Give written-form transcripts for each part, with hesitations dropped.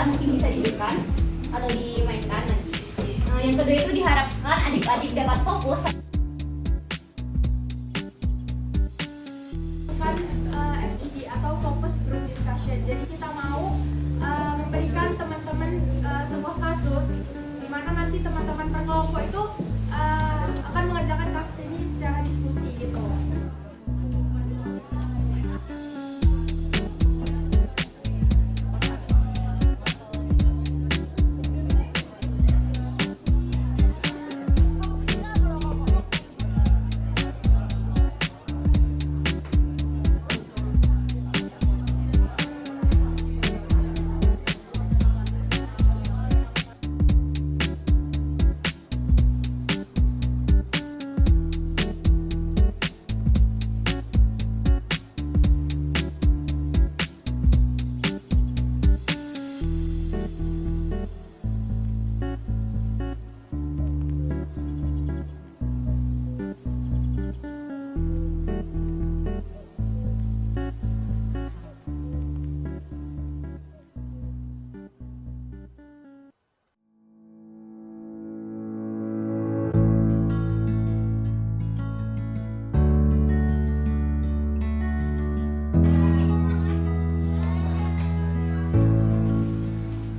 mungkin bisa dihidupkan atau dimainkan nanti. Yang kedua itu diharapkan adik-adik dapat fokus FGD atau Focus Group Discussion. Jadi kita mau memberikan teman-teman sebuah kasus di mana nanti teman-teman berkelompok itu akan mengerjakan kasus ini secara diskusi gitu.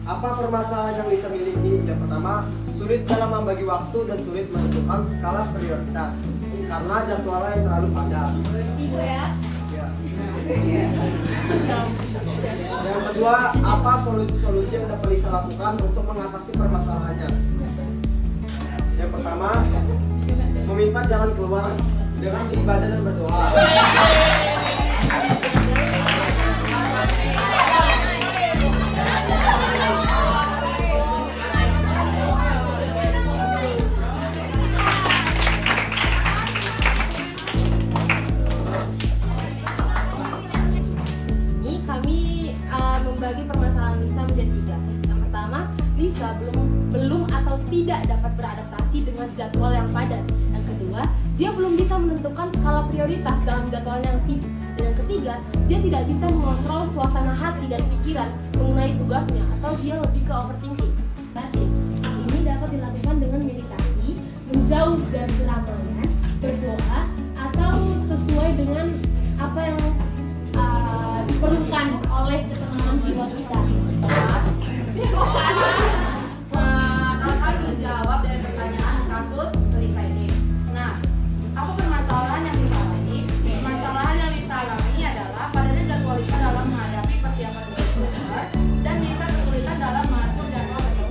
Apa permasalahan yang Lisa miliki? Yang pertama, sulit dalam membagi waktu dan sulit menentukan skala prioritas karena jadwalnya yang terlalu padat. sibuk ya. Ya. Yang kedua, apa solusi-solusi yang dapat Lisa lakukan untuk mengatasi permasalahannya? Yang pertama, meminta jalan keluar dengan beribadah dan berdoa. Membagi permasalahan Lisa menjadi 3. Yang pertama, Lisa belum atau tidak dapat beradaptasi dengan jadwal yang padat. Yang kedua, dia belum bisa menentukan skala prioritas dalam jadwal yang sibuk. Dan yang ketiga, dia tidak bisa mengontrol suasana hati dan pikiran mengenai tugasnya atau dia lebih ke overthinking. Tapi hal ini dapat dilakukan dengan meditasi, menjauh dari keramaian, berdoa, atau sesuai dengan apa yang diperlukan oleh ketenangan jiwa kita. Akan menjawab dari pertanyaan kasus Lisa ini. Nah, apa permasalahan yang Lisa alami? Permasalahan yang Lisa alami adalah padanya jadwal Lisa dalam menghadapi persiapan belajar dan Lisa kesulitan dalam mengatur jadwal belajar.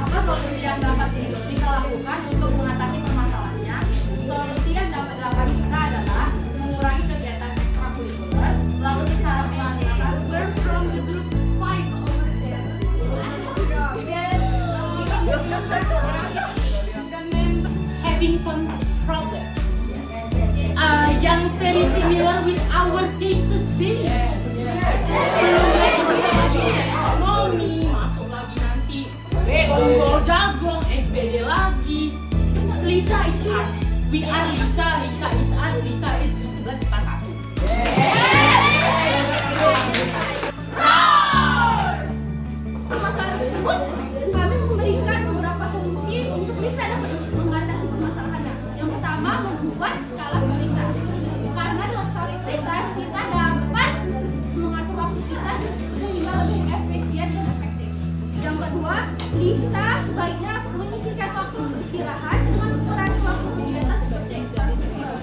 Apa solusi yang dapat Lisa lakukan untuk mengatasi permasalahannya? Solusi yang dapat dilakukan Lisa adalah mengurangi kegiatan ekstrakurikuler, lalu secara perlahan-lahan learn from the group 5 over there. Having some problem. Yang very similar with our cases this. Ekonomi masuk lagi nanti. Bonggol Jagong, SBD lagi. Lisa is us. We are Lisa. Lisa is us. Lisa is 11 pas 1. Masalah tersebut, kami memberikan beberapa solusi untuk Lisa dapat mengatasi permasalahannya. Yang pertama, membuat skala prioritas. Karena dalam skala prioritas kita dapat mengatur waktu kita sehingga lebih efisien dan efektif. Yang kedua, Lisa sebaiknya menyisihkan waktu untuk istirahat dengan mengurangi waktu kegiatan seperti ekstrakurikuler.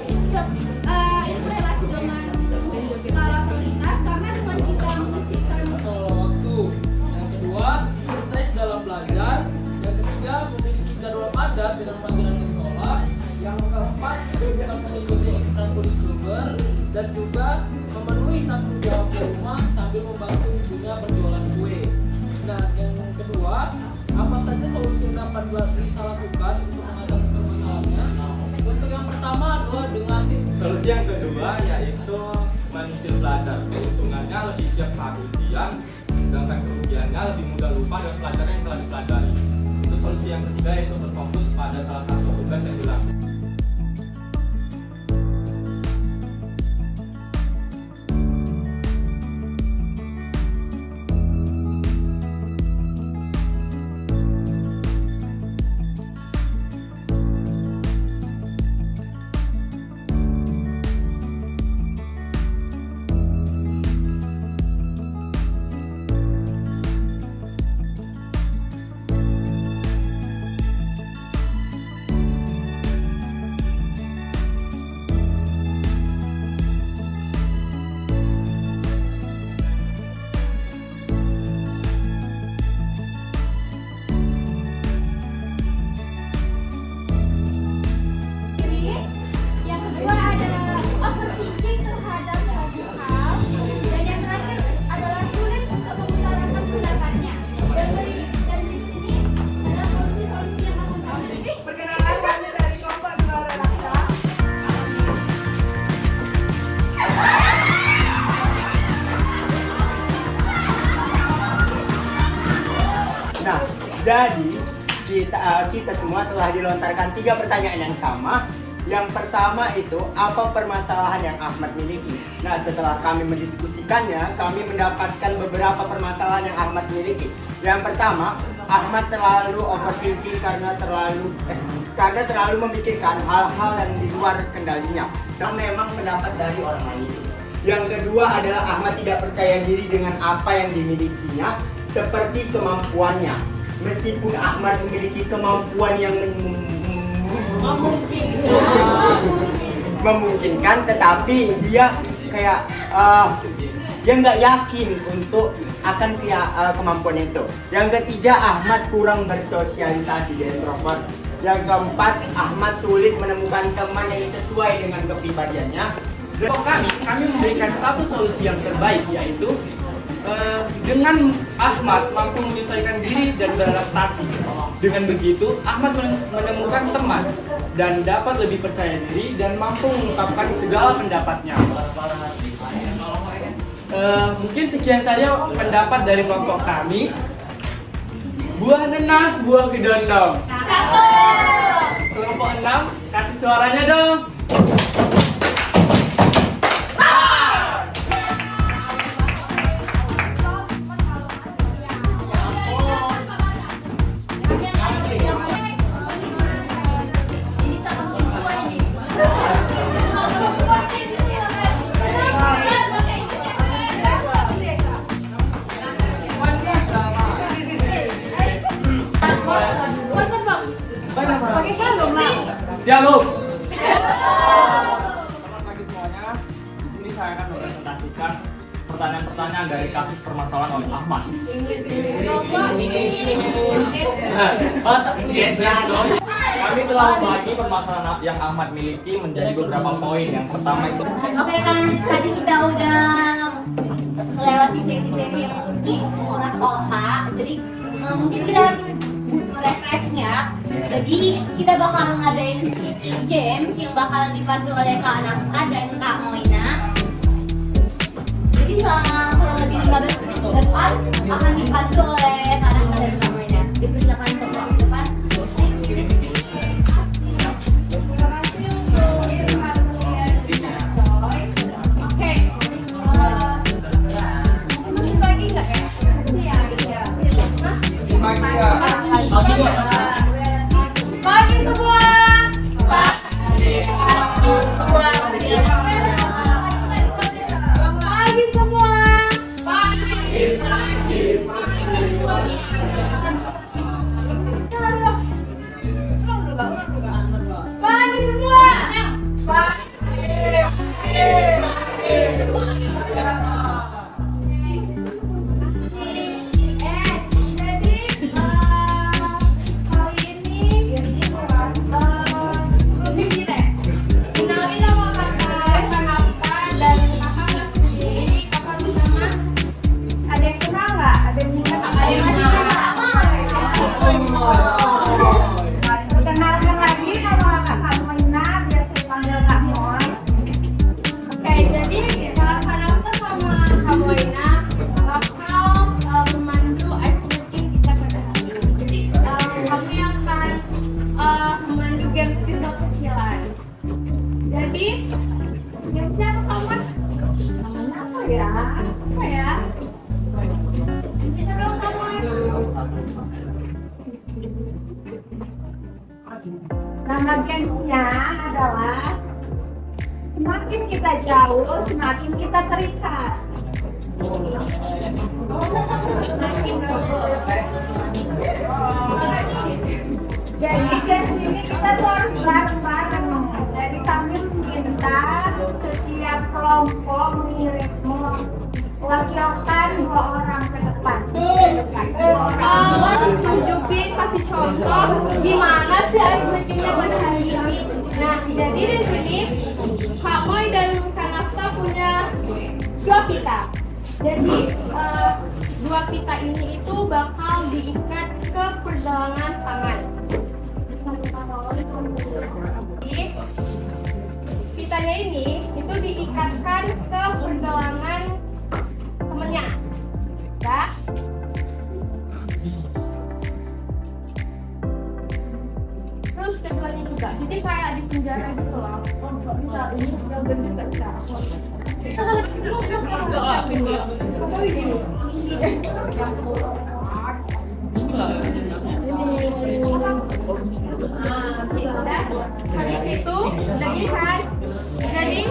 Ini berrelasi dengan skala prioritas karena dengan kita menyisihkan waktu. Yang kedua, stres dalam belajar. Yang ketiga, memiliki jadwal padat dengan panggilan ke sekolah. Yang keempat, bukan mengikuti ekstrakurikuler dan juga memenuhi tanggung jawab di rumah sambil membantu ibunya berjualan kue. Nah, yang kedua, apa saja solusi yang dapat Lisa lakukan untuk mengatasi permasalahannya? Untuk yang pertama adalah dengan solusi yang kedua yaitu menyisir belajar. Keuntungannya lebih siap saat ujian, sedangkan kerugiannya lebih mudah lupa dengan pelajaran yang telah dipelajari. Itu solusi yang ketiga yaitu berfokus pada salah satu tugas yang dilakukan. Jadi kita semua telah dilontarkan 3 pertanyaan yang sama. Yang pertama itu, apa permasalahan yang Ahmad miliki? Nah, setelah kami mendiskusikannya, kami mendapatkan beberapa permasalahan yang Ahmad miliki. Yang pertama, Ahmad terlalu overthinking karena terlalu memikirkan hal-hal yang di luar kendalinya. Yang memang pendapat dari orang lain. Yang kedua adalah Ahmad tidak percaya diri dengan apa yang dimilikinya, seperti kemampuannya. Meskipun Ahmad memiliki kemampuan yang memungkinkan, tetapi dia kayak dia nggak yakin untuk akan kemampuan itu. Yang ketiga, Ahmad kurang bersosialisasi, dia introvert. Yang keempat, Ahmad sulit menemukan teman yang sesuai dengan kepribadiannya. Untuk kami memberikan satu solusi yang terbaik, yaitu dengan Ahmad mampu menyesuaikan diri dan beradaptasi. Dengan begitu, Ahmad menemukan teman dan dapat lebih percaya diri dan mampu mengungkapkan segala pendapatnya. Mungkin sekian saja pendapat dari kelompok kami. Buah nanas, buah kedondong. Kelompok 6, kasih suaranya dong. Dialog. Selamat pagi semuanya. Di sini saya akan mempresentasikan pertanyaan-pertanyaan dari kasus permasalahan oleh Ahmad. Kami telah membagi permasalahan yang Ahmad miliki menjadi beberapa poin. Yang pertama itu. Oke, kan tadi kita udah melewati sesi-sesi yang menguras otak, jadi mungkin kita butuh refreshing ya. Jadi kita bakal ngadain games yang bakalan dipandu oleh Kak Nafka dan Kak Moina. Jadi selama kurang lebih 15 menit ke depan akan dipandu oleh Kak Nafka dan Kak Moina. Dipersilakan untuk ke depan. Thank you. Oke. Bagi nggak ya? Iya. Pagi semua. Pagi semua. Pagi semua. Jadi kali ini lebih kita kenalin nama kakak Nafka dan kakak sendiri. Kakak bersama. Ada yang kenal nggak? Ada yang ingat? Ada yang masih Perkenalkan lagi nama Kak Moina, biasa dipanggil Kak Moy. Oke, jadi Kak Nafka sama Kak Moina bakal memandu ice skating kita pada hari ini. Jadi kami akan memandu games kecil-kecilan. Jadi gamesnya apa kawan? Namanya apa ya? Apa ya? Kita dong Kak Moy. Nama gamesnya adalah semakin kita jauh, semakin kita terikat. Jadi games ini kita tuh harus bareng-bareng. Jadi kami minta setiap kelompok mewakilkan 2 orang ke depan. Tunjukin, kasih contoh gimana sih ice skatingnya pada hari ini. Nah, jadi di sini Kak Moy dan Kak Nafka punya 2 pita. Jadi 2 pita ini itu bakal diikat ke pergelangan tangan. Jadi pitanya ini itu diikatkan ke pergelangan temennya. Ya. juga, jadi kayak di penjara gitu loh. Bisa ini yang bener nggak bisa. Habis itu udah ini kan, jadi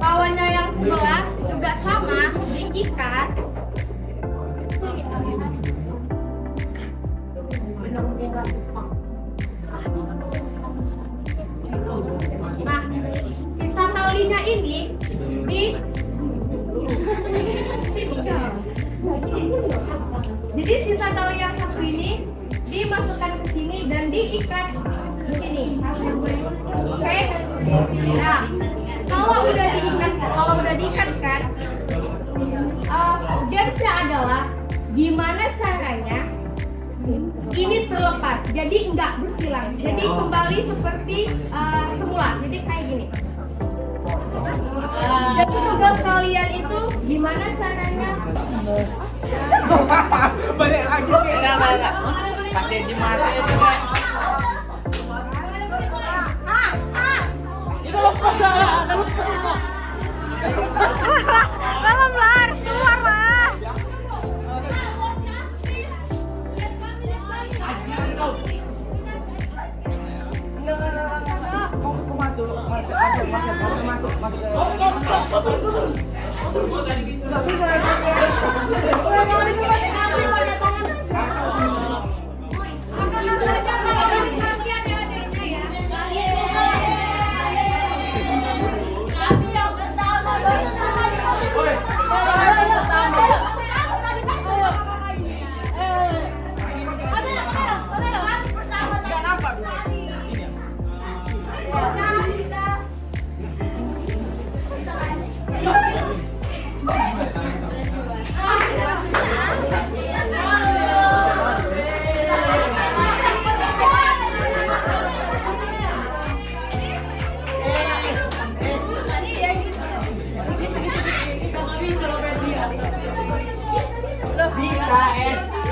kawannya yang sebelah juga sama diikat. Nah, sisa talinya ini jadi sisa tali yang satu ini dimasukkan ke sini dan diikat di sini. Oke? Nah, kalau udah diikat kan, gamesnya adalah gimana caranya ini terlepas, jadi nggak bersilang, jadi kembali seperti semula, jadi kayak gini. Jadi tugas kalian itu gimana caranya? Balik lagi nih. Enggak. Kasih di mata itu kan. Itu lepas lah, lepas. Keluar, keluar lah. Bisa,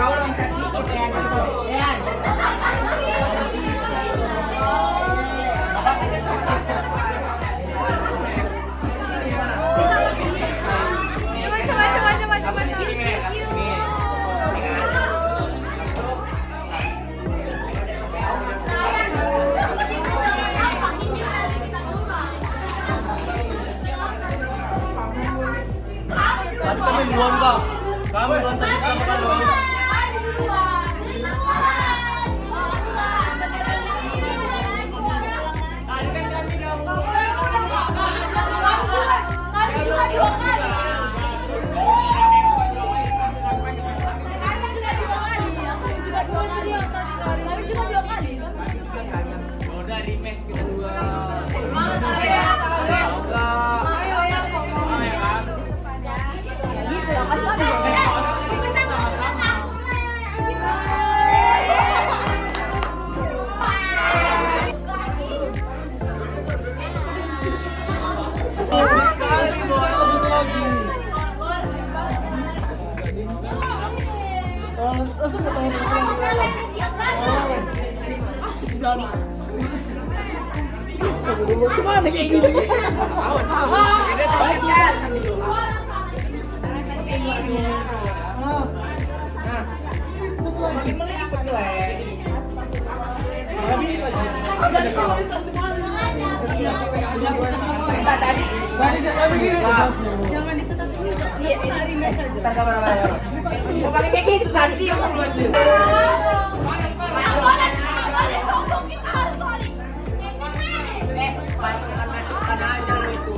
kau loncat dikit ya. Kami duluan kak. Kami duluan tadi pertama kali. Udah rematch kita dua. Jangan ditutup ini. Iya, ini rematch aja. Masukkan aja lo itu.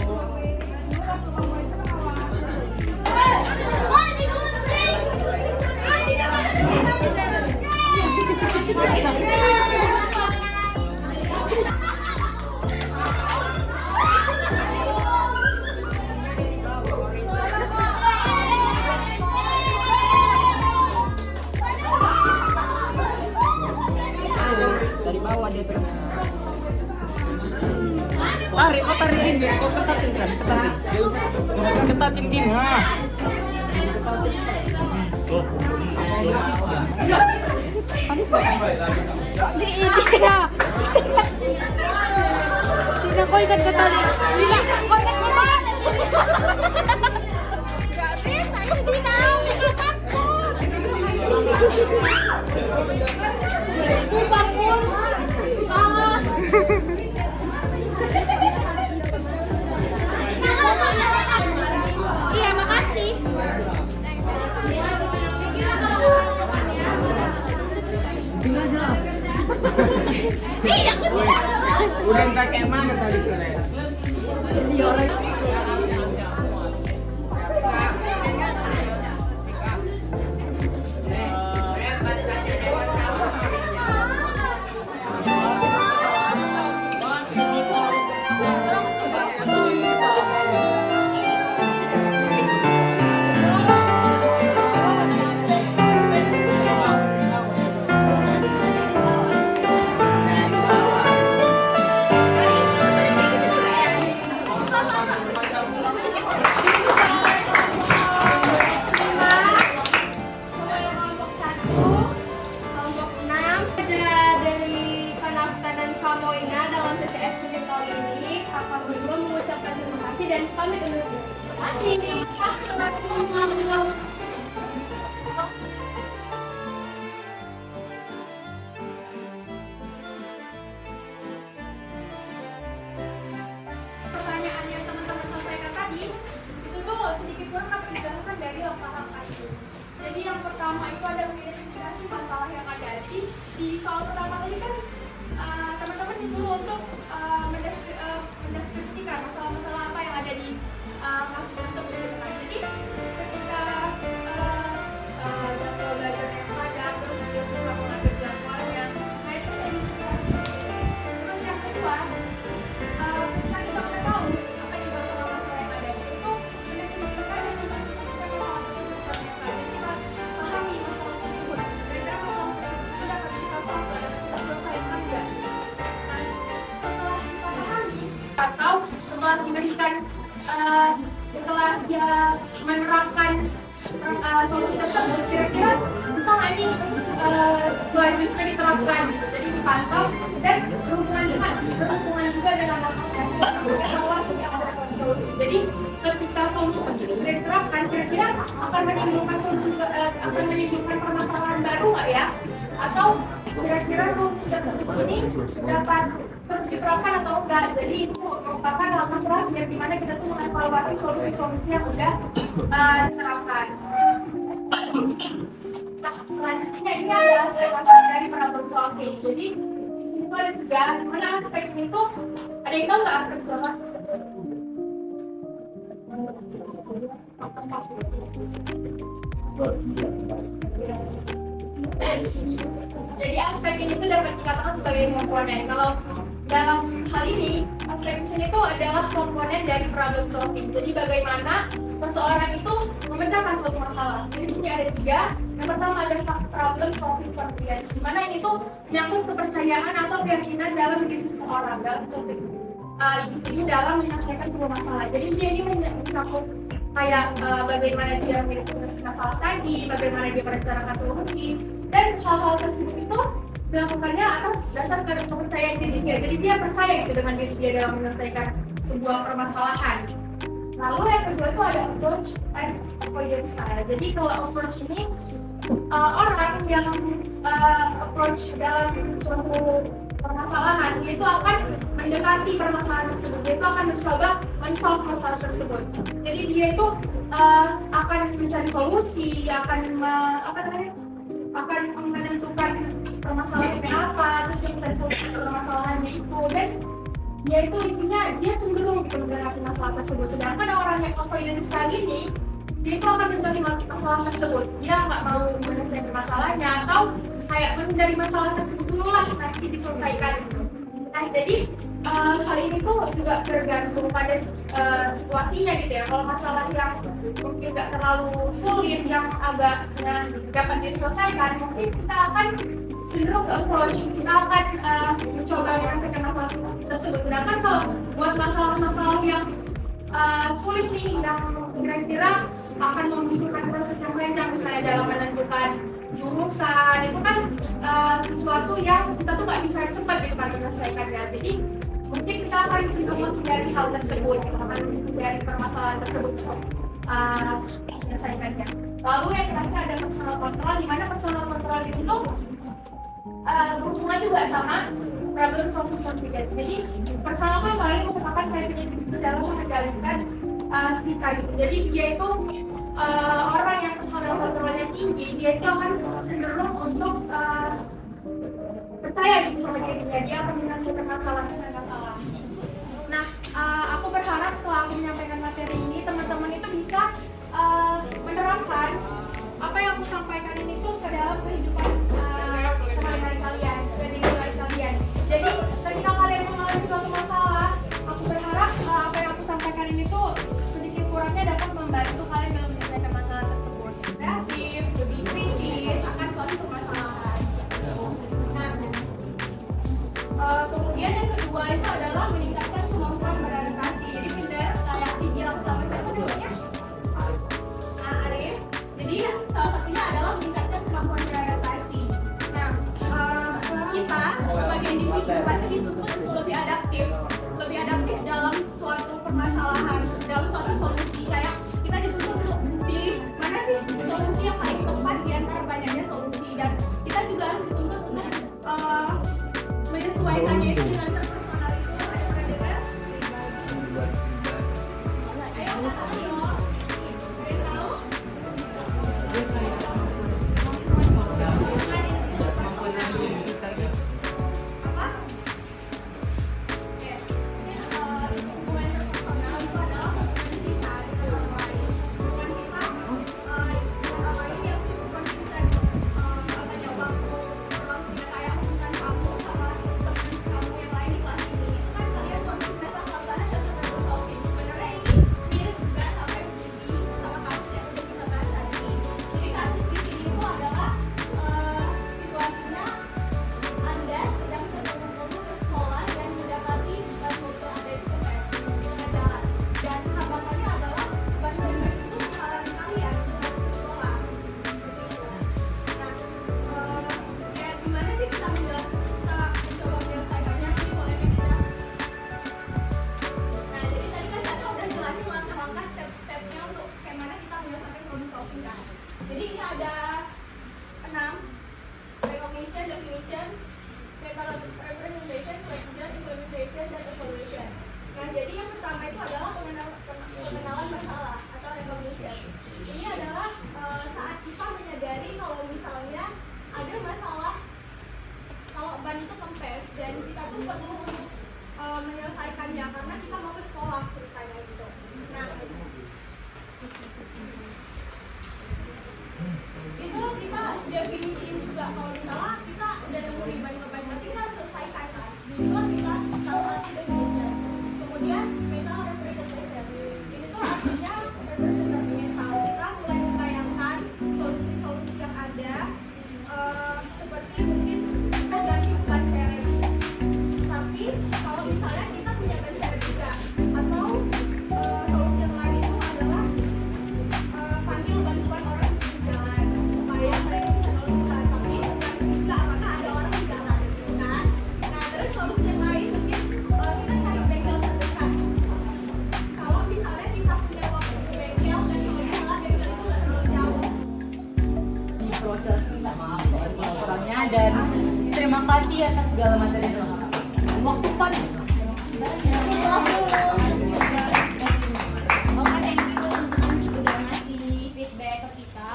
Dari bawah dia tuh. Tarik, kau tarikin biar kau ketatin kan, ketatin. Dia usah ketatin gini. Nah. Ketatin. Tuh. Habis. Tidak kau ikat ke tali. Tidak, kau ikat ke tali. Gak bisa, ini tahu ikat aku. Bukan pun. Iya, makasih. Iya, aku tidak. Udah pakai mana tadi keren? Kelompok 1, kelompok 6 ada dari Kanafta dan Kamoina dalam sesi SPG kali ini. Kakak berdua mengucapkan terima kasih dan pamit undur diri. Terima kasih. Pertanyaan yang teman-teman selesaikan tadi itu tuh sedikit lengkap dijelaskan dari langkah-langkah itu. Jadi yang pertama itu ada mengidentifikasi masalah yang ada. Jadi di soal pertama tadi kan teman-teman disuruh untuk mendeskripsikan masalah-masalah apa yang ada di kasus tersebut. Jadi ketika jadwal belajar yang padat, terus dia susah mengatur jadwalnya, nah itu identifikasi. Terus yang kedua, ketika kita udah tahu apa yang masalah-masalah yang ada itu mendefinisikan dan mendeskripsikan masalah tersebut secara yang ada. Kita pahami masalah tersebut. Kira-kira masalah tersebut itu dapat kita solve, dapat kita selesaikan enggak? Nah, setelah kita pahami atau setelah diberikan setelah dia menerapkan solusi tersebut, kira-kira bisa nggak ini selanjutnya diterapkan gitu. Jadi dipantau dan berhubungan juga dengan evaluasi yang ada dalam solusi. Jadi ketika solusi tersebut diterapkan, kira-kira akan menimbulkan permasalahan baru nggak ya? Atau kira-kira solusi tersebut ini dapat terus diterapkan atau enggak? Jadi itu merupakan langkah terakhir di mana kita tuh mengevaluasi solusi-solusi yang udah diterapkan. Nah, selanjutnya ini adalah aspek dari problem solving. Jadi itu ada juga mana aspek itu, ada yang tahu nggak aspek itu apa? Jadi aspek ini tuh dapat dikatakan sebagai komponen. Kalau dalam hal ini, aspek di sini tuh adalah komponen dari problem solving. Jadi bagaimana seseorang itu memecahkan suatu masalah. Jadi di sini ada 3. Yang pertama adalah problem solving confidence, di mana ini tuh menyangkut kepercayaan atau keyakinan dalam diri seseorang dalam suatu individu dalam menyelesaikan sebuah masalah. Jadi dia ini mencakup kayak bagaimana dia memiliki masalah tadi, bagaimana dia merencanakan solusi, dan hal-hal tersebut itu dilakukannya atas dasar kepercayaan diri dia. Jadi dia percaya gitu dengan diri dia dalam menyelesaikan sebuah permasalahan. Lalu yang kedua itu ada approach and avoidance style. Jadi kalau approach ini orang yang approach dalam suatu permasalahan, dia itu akan mendekati permasalahan tersebut, dia itu akan mencoba men-solve masalah tersebut. Jadi dia itu akan mencari solusi, akan menentukan permasalahannya apa, terus yang mencari solusi permasalahannya itu, dan dia itu intinya dia cenderung gitu menghadapi masalah tersebut. Sedangkan orang yang avoidance kali ini, dia itu akan mencari masalah tersebut, dia nggak mau menyelesaikan masalahnya atau kayak menghindari masalah tersebut dulu lah nanti diselesaikan gitu. Nah jadi hal ini tuh juga tergantung pada situasinya gitu ya. Kalau masalah yang mungkin nggak terlalu sulit, yang agak dapat diselesaikan, mungkin kita akan cenderung ke approach, kita akan mencoba menyelesaikan masalah tersebut. Sedangkan kalau buat masalah-masalah yang sulit nih, yang kira-kira akan membutuhkan proses yang panjang, misalnya dalam menentukan jurusan itu kan sesuatu yang kita tuh nggak bisa cepat gitu kan menyelesaikannya. Jadi mungkin kita akan mencoba dari hal tersebut, kita akan dari permasalahan tersebut untuk menyelesaikannya. Lalu yang terakhir ada personal control, di mana personal control itu berhubungan juga sama problem solving confidence. Jadi personal control ini merupakan karakteristik individu dalam mengendalikan sekitar gitu. Jadi dia itu orang yang personal controlnya tinggi, dia itu akan cenderung untuk percaya gitu sama dirinya, dia akan menyelesaikan masalah. Nah, aku berharap setelah aku menyampaikan materi ini, teman-teman itu bisa menerapkan apa yang aku sampaikan ini tuh ke dalam kehidupan sehari-hari kalian, kehidupan kalian. Jadi, ketika kalian mengalami suatu masalah, aku berharap apa yang aku sampaikan ini tuh sedikit kurangnya dapat membantu kalian dalam menyelesaikan masalah tersebut. Kreatif, lebih kritis akan suatu permasalahan. Nah, kemudian yang kedua itu adalah meningkatkan kemampuan beradaptasi. Jadi benar kayak dibilang sama siapa namanya? Arif. Jadi salah satunya adalah meningkatkan kemampuan beradaptasi. Nah, kita sebagai individu pasti dituntut untuk lebih adaptif dalam suatu permasalahan, dalam suatu solusi. Kayak kita dituntut untuk pilih mana sih solusi yang paling tepat di antara banyaknya solusi, dan kita juga harus dituntut untuk menyesuaikannya itu dengan personal itu. Ayo katakan yo. Kalian tahu? Apa? Oke. Hubungan interpersonal itu adalah hubungan kita dengan orang lain. Hubungan kita dengan orang lain yang cukup konsisten. Banyak waktu berlangsungnya kayak hubungan kamu sama teman kamu yang lain di kelas ini. Itu kan kalian konsisten sama bahas dan satu topik. Sebenarnya ini mirip juga sama yang sama kasus yang udah kita bahas hari ini. Jadi kasus di sini itu adalah situasinya Anda sedang berkumpul ke sekolah dan mendapati ban motor ada di tengah jalan. Dan hambatannya adalah ban motor itu menghalangi kalian untuk ke sekolah. Nah, gimana sih kita mencoba menyelesaikannya sih polemiknya? Nah, jadi tadi kan saya udah jelasin langkah-langkah step-stepnya untuk bagaimana kita menyelesaikan problem solving kan. Jadi ini ada 6: recognition, definition, representation, collection, implementation, dan evaluation. Nah, jadi yang pertama itu adalah pengenalan masalah atau recognition. Ini adalah saat kita menyadari kalau misalnya ada masalah, kalau ban itu kempes dan kita tuh perlu menyelesaikannya karena kita mau ke sekolah ceritanya gitu. Nah, itu kita definisiin juga kalau misalnya kita udah nemuin ban berarti kita harus selesaikan kan. Itu kita salah satu definition. Kemudian mental representation. Ini tuh artinya representasi mental. Kita mulai membayangkan solusi-solusi yang ada, seperti mungkin kita ganti ban serep. Tapi kalau misalnya kita punya ban serep juga, atau solusi yang lain itu adalah panggil bantuan orang di jalan supaya mereka bisa nolong. Tapi juga apakah ada orang di jalan gitu kan. Nah, terus solusi yang lain mungkin kita cari bengkel terdekat. Kalau misalnya kita punya waktu di bengkel dan kalau misalnya bengkel itu nggak terlalu jauh. Minta maaf orangnya, dan terima kasih atas segala materi yang lengkap. Waktu pan. Oke, thank you udah ngasih feedback ke kita.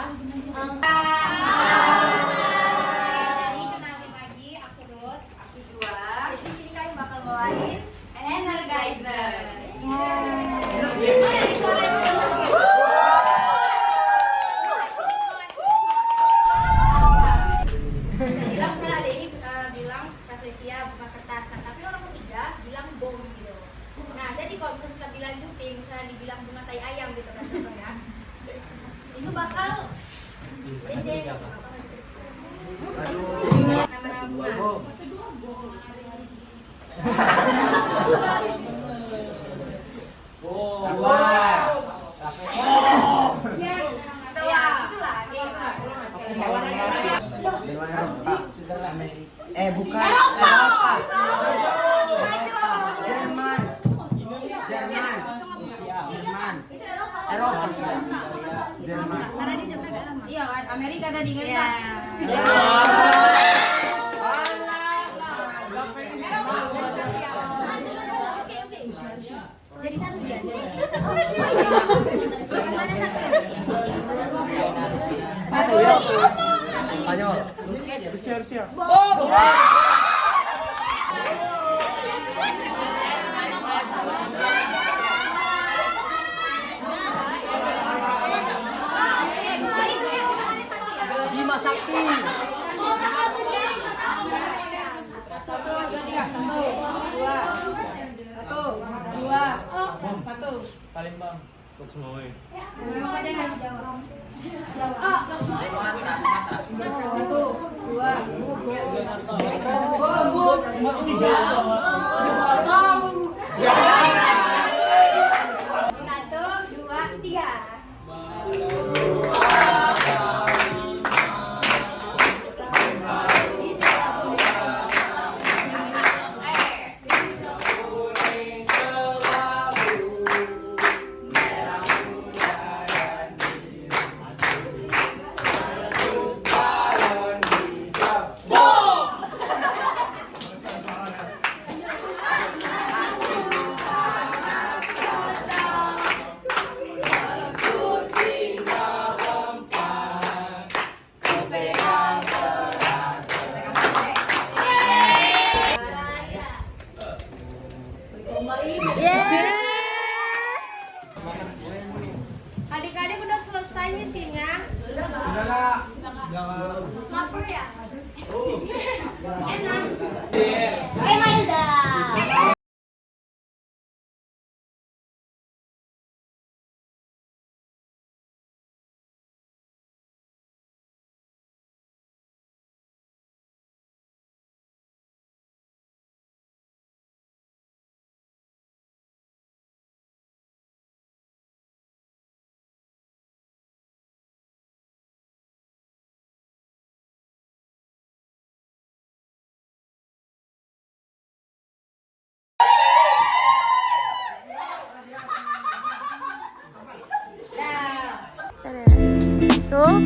Jadi kenalin lagi, aku Ruth, aku Jua. Jadi di sini kami bakal bawain Energizer. Bilang misalnya ada ini bilang Patricia buka kertas, tapi orang ketiga bilang bom gitu. Nah, jadi kalau misalnya kita dilanjutin, misalnya dibilang bunga tai ayam gitu kan ya, itu bakal nama-nama bunga. Ya, itulah. Bukan. Eropa. Jerman. Jerman. Eropa. Jerman. Iya kan, Amerika tadi kan. Ya. Jadi satu ya. Mana satu? Spanyol. Rusia. Bima Sakti. Palembang. Satu, dua, tiga. Adik-adik udah selesai meetingnya? Lapar ya? Enak. Mailda. Tuh